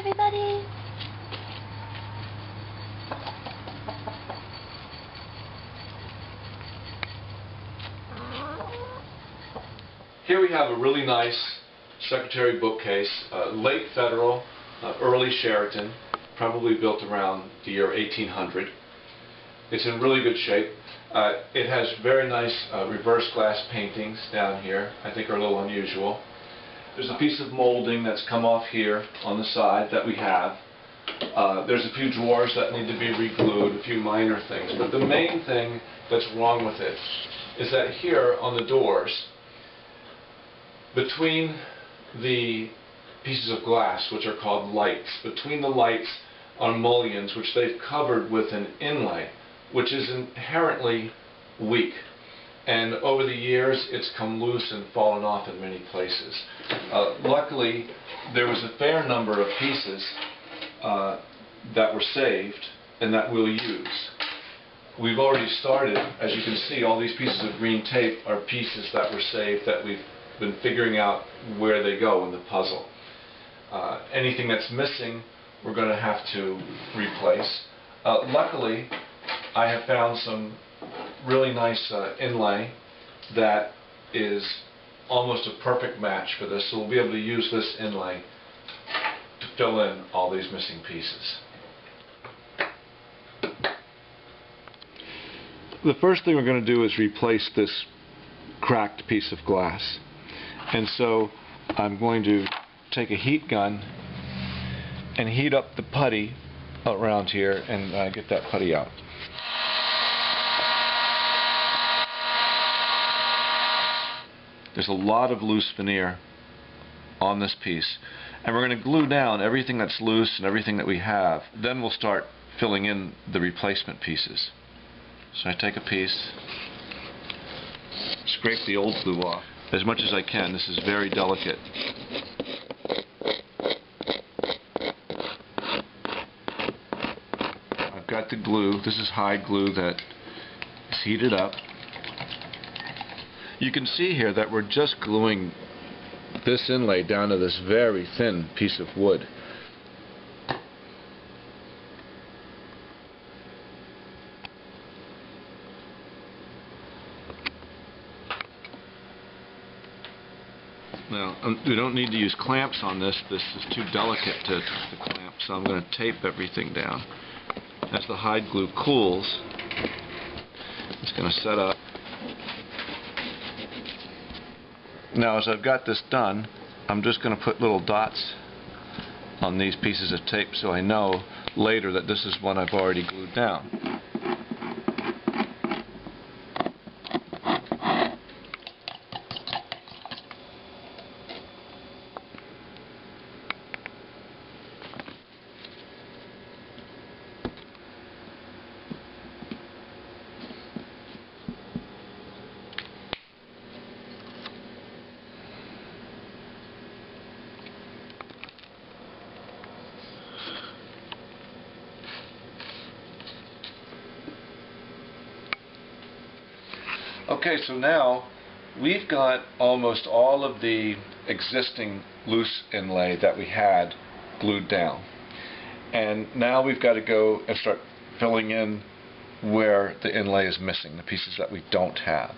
everybody. Here we have a really nice secretary bookcase, late Federal, early Sheraton, probably built around the year 1800. It's in really good shape. It has very nice reverse glass paintings down here. I think are a little unusual. There's a piece of molding that's come off here on the side that we have. There's a few drawers that need to be re-glued, a few minor things. But the main thing that's wrong with it is that here on the doors, between the pieces of glass, which are called lights, between the lights are mullions, which they've covered with an inlay, which is inherently weak. And over the years, it's come loose and fallen off in many places. Luckily, there was a fair number of pieces that were saved and that we'll use. We've already started, as you can see, all these pieces of green tape are pieces that were saved that we've been figuring out where they go in the puzzle. Anything that's missing, we're going to have to replace. Luckily, I have found some really nice inlay that is almost a perfect match for this, so we'll be able to use this inlay to fill in all these missing pieces. The first thing we're going to do is replace this cracked piece of glass. And so I'm going to take a heat gun and heat up the putty around here and get that putty out. There's a lot of loose veneer on this piece, and we're going to glue down everything that's loose and everything that we have. Then we'll start filling in the replacement pieces. So I take a piece, scrape the old glue off as much as I can. This is very delicate. I've got the glue. This is hide glue that is heated up. You can see here that we're just gluing this inlay down to this very thin piece of wood. Now, we don't need to use clamps on this. This is too delicate to clamp, so I'm going to tape everything down. As the hide glue cools, it's going to set up. Now, as I've got this done, I'm just going to put little dots on these pieces of tape so I know later that this is one I've already glued down. Okay, so now we've got almost all of the existing loose inlay that we had glued down. And now we've got to go and start filling in where the inlay is missing, the pieces that we don't have.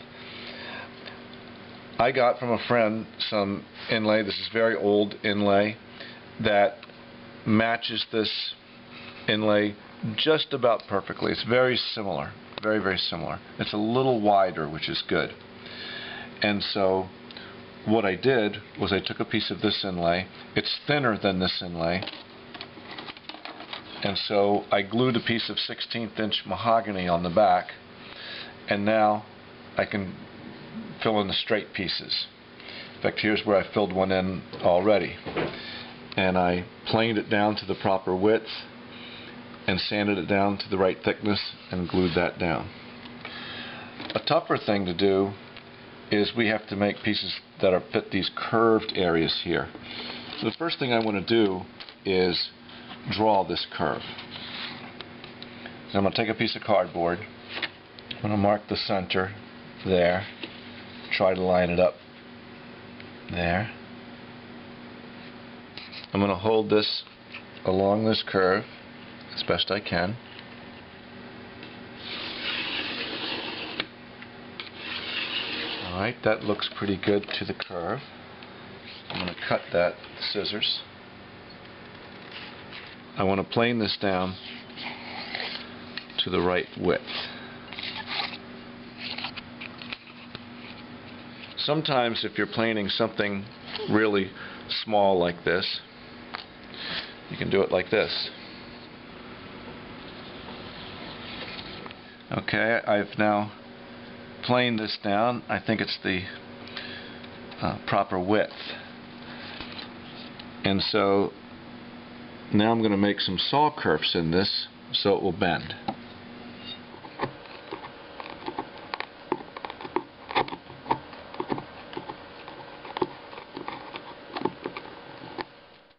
I got from a friend some inlay. This is very old inlay that matches this inlay just about perfectly. It's very similar. Very, very similar. It's a little wider, which is good. And so what I did was I took a piece of this inlay. It's thinner than this inlay. And so I glued a piece of 16th inch mahogany on the back. And now I can fill in the straight pieces. In fact, here's where I filled one in already. And I planed it down to the proper width and sanded it down to the right thickness and glued that down. A tougher thing to do is we have to make pieces that fit these curved areas here. So the first thing I want to do is draw this curve. So I'm going to take a piece of cardboard. I'm going to mark the center there. Try to line it up there. I'm going to hold this along this curve as best I can. Alright, that looks pretty good to the curve. I'm going to cut that with scissors. I want to plane this down to the right width. Sometimes if you're planing something really small like this, you can do it like this. Okay, I've now planed this down. I think it's the proper width. And so now I'm going to make some saw kerfs in this so it will bend.